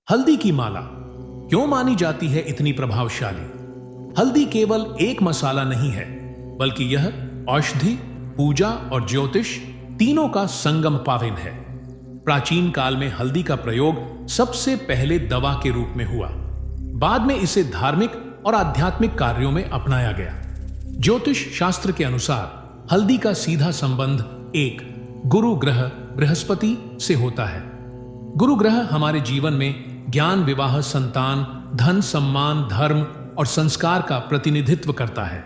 हल्दी की माला क्यों मानी जाती है इतनी प्रभावशाली? हल्दी केवल एक मसाला नहीं है, बल्कि यह औषधि, पूजा और ज्योतिष तीनों का संगम पावन है। प्राचीन काल में हल्दी का प्रयोग सबसे पहले दवा के रूप में हुआ। बाद में इसे धार्मिक और आध्यात्मिक कार्यों में अपनाया गया। ज्योतिष शास्त्र के अनुसार हल्दी का सीधा संबंध एक गुरु ग्रह बृहस्पति से होता है। गुरु ग्रह हमारे जीवन में ज्ञान, विवाह, संतान, धन, सम्मान, धर्म और संस्कार का प्रतिनिधित्व करता है।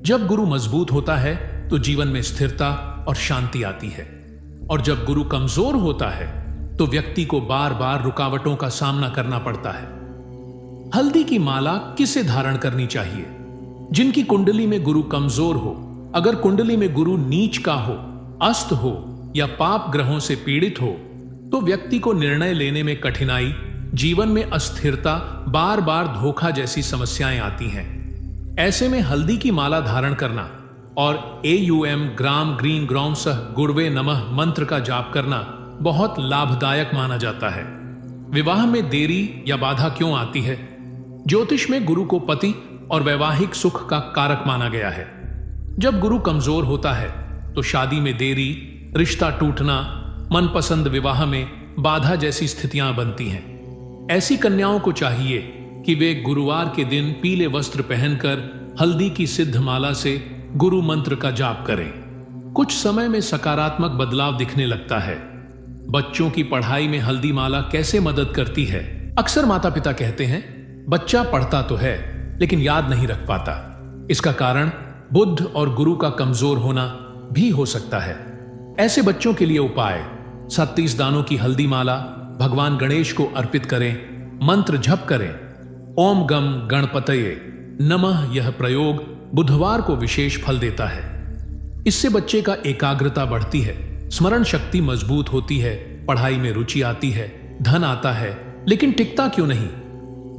जब गुरु मजबूत होता है तो जीवन में स्थिरता और शांति आती है, और जब गुरु कमजोर होता है तो व्यक्ति को बार बार रुकावटों का सामना करना पड़ता है। हल्दी की माला किसे धारण करनी चाहिए? जिनकी कुंडली में गुरु कमजोर हो। अगर कुंडली में गुरु नीच का हो, अस्त हो या पाप ग्रहों से पीड़ित हो तो व्यक्ति को निर्णय लेने में कठिनाई, जीवन में अस्थिरता, बार बार धोखा जैसी समस्याएं आती हैं। ऐसे में हल्दी की माला धारण करना और AUM ग्राम ग्रीन ग्रौम सह गुड़वे नमः मंत्र का जाप करना बहुत लाभदायक माना जाता है। विवाह में देरी या बाधा क्यों आती है? ज्योतिष में गुरु को पति और वैवाहिक सुख का कारक माना गया है। जब गुरु कमजोर होता है तो शादी में देरी, रिश्ता टूटना, मनपसंद विवाह में बाधा जैसी स्थितियां बनती हैं। ऐसी कन्याओं को चाहिए कि वे गुरुवार के दिन पीले वस्त्र पहनकर हल्दी की सिद्ध माला से गुरु मंत्र का जाप करें। कुछ समय में सकारात्मक बदलाव दिखने लगता है। बच्चों की पढ़ाई में हल्दी माला कैसे मदद करती है? अक्सर माता पिता कहते हैं बच्चा पढ़ता तो है लेकिन याद नहीं रख पाता। इसका कारण बुद्ध और गुरु का कमजोर होना भी हो सकता है। ऐसे बच्चों के लिए उपाय: 37 दानों की हल्दी माला भगवान गणेश को अर्पित करें। मंत्र जप करें, ओम गम गणपतये नमः। यह प्रयोग बुधवार को विशेष फल देता है। इससे बच्चे का एकाग्रता बढ़ती है, स्मरण शक्ति मजबूत होती है, पढ़ाई में रुचि आती है, धन आता है। लेकिन टिकता क्यों नहीं?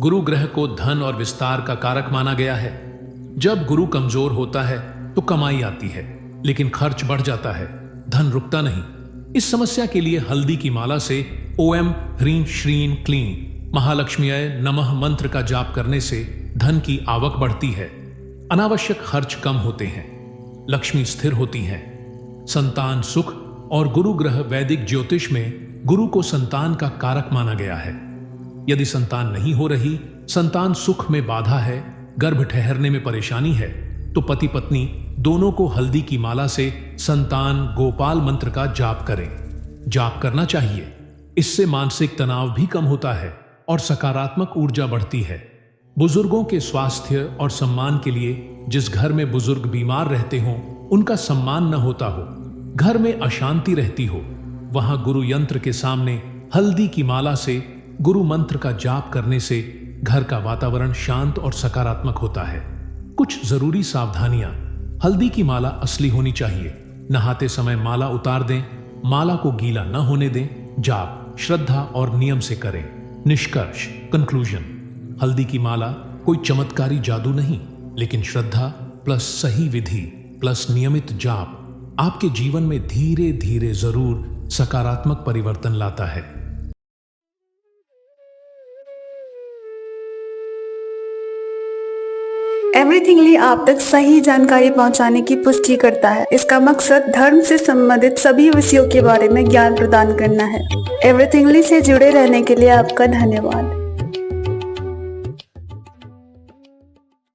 गुरु ग्रह को धन और विस्तार का कारक माना गया है। जब गुरु कमजोर होता है तो कमाई आती है लेकिन खर्च बढ़ जाता है, धन रुकता नहीं। इस समस्या के लिए हल्दी की माला से ओम ह्रीं श्रीं क्लीं महालक्ष्मीय नमः मंत्र का जाप करने से धन की आवक बढ़ती है, अनावश्यक खर्च कम होते हैं, लक्ष्मी स्थिर होती है, संतान सुख। और गुरु ग्रह वैदिक ज्योतिष में गुरु को संतान का कारक माना गया है। यदि संतान नहीं हो रही, संतान सुख में बाधा है, गर्भ ठहरने में परेशानी है, तो पति पत्नी दोनों को हल्दी की माला से संतान गोपाल मंत्र का जाप करें। जाप करना चाहिए। इससे मानसिक तनाव भी कम होता है और सकारात्मक ऊर्जा बढ़ती है। बुजुर्गों के स्वास्थ्य और सम्मान के लिए जिस घर में बुजुर्ग बीमार रहते हों, उनका सम्मान न होता हो, घर में अशांति रहती हो, वहां गुरु यंत्र के सामने हल्दी की माला से गुरु मंत्र का जाप करने से घर का वातावरण शांत और सकारात्मक होता है। कुछ जरूरी सावधानियां: हल्दी की माला असली होनी चाहिए। नहाते समय माला उतार दें, माला को गीला न होने दें। जाप श्रद्धा और नियम से करें। निष्कर्ष कंक्लूजन: हल्दी की माला कोई चमत्कारी जादू नहीं, लेकिन श्रद्धा प्लस सही विधि प्लस नियमित जाप आपके जीवन में धीरे धीरे जरूर सकारात्मक परिवर्तन लाता है। एवरीथिंगली आप तक सही जानकारी पहुंचाने की पुष्टि करता है। इसका मकसद धर्म से संबंधित सभी विषयों के बारे में ज्ञान प्रदान करना है। एवरीथिंगली से जुड़े रहने के लिए आपका धन्यवाद।